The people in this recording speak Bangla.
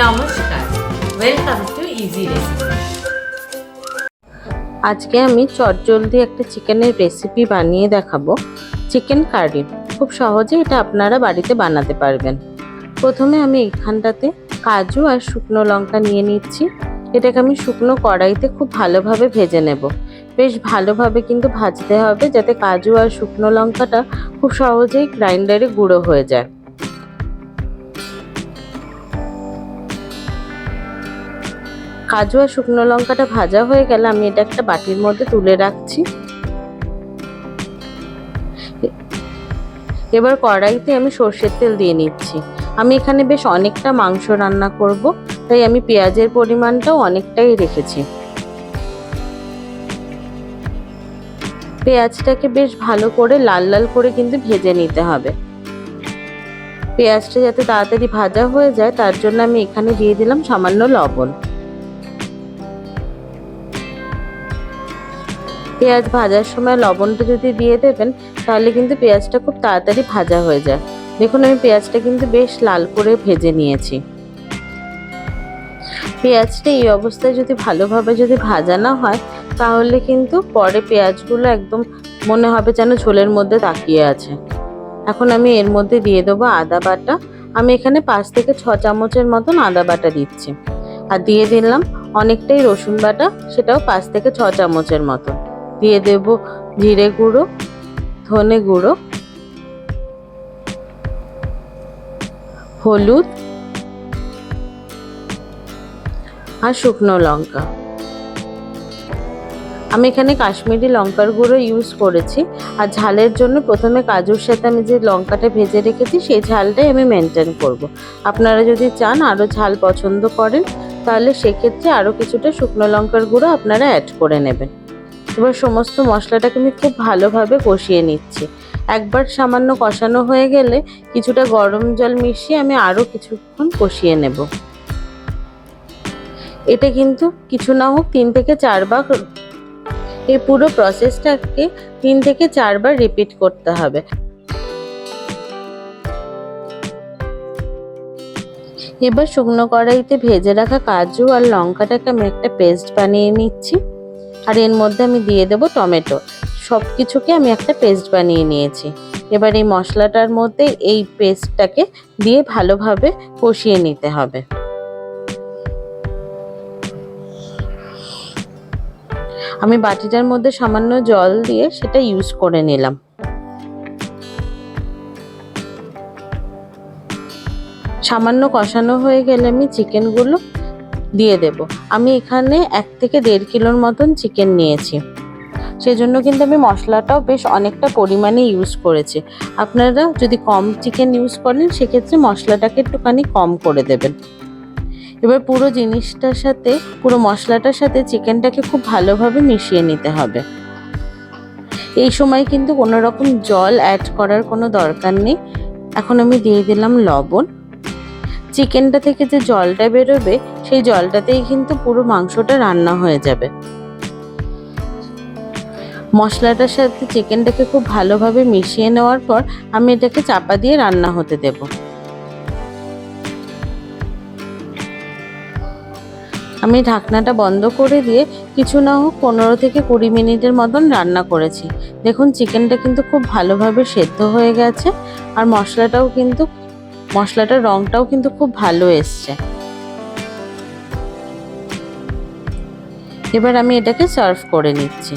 নমস্কার, ওয়েলকাম টু ইজি রেসিপি। আজকে আমি চটজলদি একটা চিকেনের রেসিপি বানিয়ে দেখাবো। চিকেন কারি খুব সহজে এটা আপনারা বাড়িতে বানাতে পারবেন। প্রথমে আমি এখানটাতে কাজু আর শুকনো লঙ্কা নিয়ে নিচ্ছি। এটাকে আমি শুকনো কড়াইতে খুব ভালোভাবে ভেজে নেব। বেশ ভালোভাবে কিন্তু ভাজতে হবে, যাতে কাজু আর শুকনো লঙ্কাটা খুব সহজেই গ্রাইন্ডারে গুঁড়ো হয়ে যায়। কাজু আর শুকনো লঙ্কাটা ভাজা হয়ে গেলে আমি এটা একটা বাটির মধ্যে তুলে রাখছি। এবার কড়াইতে আমি সর্ষের তেল দিয়ে নিচ্ছি। আমি এখানে বেশ অনেকটা মাংস রান্না করব, তাই আমি পেঁয়াজের পরিমাণটাও অনেকটাই রেখেছি। পেঁয়াজটাকে বেশ ভালো করে লাল লাল করে কিন্তু ভেজে নিতে হবে। পেঁয়াজটা যাতে তাড়াতাড়ি ভাজা হয়ে যায় তার জন্য আমি এখানে দিয়ে দিলাম সামান্য লবণ। পেঁয়াজ ভাজার সময় লবণটা যদি দিয়ে দেবেন তাহলে কিন্তু পেঁয়াজটা খুব তাড়াতাড়ি ভাজা হয়ে যায়। দেখুন আমি পেঁয়াজটা কিন্তু বেশ লাল করে ভেজে নিয়েছি। পেঁয়াজটা এই অবস্থায় যদি ভালোভাবে ভাজা না হয় তাহলে কিন্তু পরে পেঁয়াজগুলো একদম মনে হবে যেন ঝোলের মধ্যে তাকিয়ে আছে। এখন আমি এর মধ্যে দিয়ে দেবো আদা বাটা। আমি এখানে 5 থেকে 6 চামচের মতন আদা বাটা দিচ্ছি। আর দিয়ে দিলাম অনেকটাই রসুন বাটা, সেটাও 5 থেকে 6 চামচের মতো। দিয়ে দেব জিরে গুঁড়ো, ধনে গুঁড়ো, হলুদ আর শুকনো লঙ্কা। আমি এখানে কাশ্মীরি লঙ্কার গুঁড়ো ইউজ করেছি। আর ঝালের জন্য প্রথমে কাজুর সাথে আমি যে লঙ্কাটা ভেজে রেখেছি সেই ঝালটাই আমি মেনটেন করব। আপনারা যদি চান আরও ঝাল পছন্দ করেন তাহলে সেক্ষেত্রে আরও কিছুটা শুকনো লঙ্কার গুঁড়ো আপনারা অ্যাড করে নেবেন। এবার সমস্ত মশলাটাকে আমি খুব ভালোভাবে কষিয়ে নিচ্ছি। একবার সামান্য কষানো হয়ে গেলে কিছুটা গরম জল মিশিয়ে আমি আরও কিছুক্ষণ কষিয়ে নেব। এটা কিন্তু কিছু না হোক 3 থেকে 4 বার এই পুরো প্রসেসটাকে 3 থেকে 4 বার রিপিট করতে হবে। এবার শুকনো কড়াইতে ভেজে রাখা কাজু আর লঙ্কাটাকে আমি একটা পেস্ট বানিয়ে নিচ্ছি। আর এর মধ্যে আমি দিয়ে দেবো টমেটো। সব কিছুকে আমি একটা পেস্ট বানিয়ে নিয়েছি। এবার এই মশলাটার মধ্যে এই পেস্টটাকে দিয়ে ভালোভাবে কষিয়ে নিতে হবে। আমি বাটিটার মধ্যে সামান্য জল দিয়ে সেটা ইউজ করে নিলাম। সামান্য কষানো হয়ে গেলে আমি চিকেনগুলো দিয়ে দেব। আমি এখানে 1 থেকে 1.5 কিলোর মতন চিকেন নিয়েছি, সেজন্য কিন্তু আমি মশলাটাও বেশ অনেকটা পরিমাণে ইউজ করেছি। আপনারা যদি কম চিকেন ইউজ করেন সেক্ষেত্রে মশলাটাকে একটুখানি কম করে দেবেন। এবার পুরো মশলাটার সাথে চিকেনটাকে খুব ভালোভাবে মিশিয়ে নিতে হবে। এই সময় কিন্তু কোনো রকম জল অ্যাড করার কোনো দরকার নেই। এখন আমি দিয়ে দিলাম লবণ। চিকেনটা থেকে যে জলটা বেরোবে সেই জলটাতেই কিন্তু পুরো মাংসটা রান্না হয়ে যাবে। মশলাটার সাথে চিকেনটাকে খুব ভালোভাবে মিশিয়ে নেওয়ার পর আমি এটাকে চাপা দিয়ে রান্না হতে দেব। আমি ঢাকনাটা বন্ধ করে দিয়ে কিছু না হোক 15 থেকে 20 মিনিটের মতন রান্না করেছি। দেখুন চিকেনটা কিন্তু খুব ভালোভাবে সেদ্ধ হয়ে গেছে আর মশলাটার রংটাও কিন্তু খুব ভালো এসছে। এবার আমি এটাকে সার্ভ করে নিচ্ছি।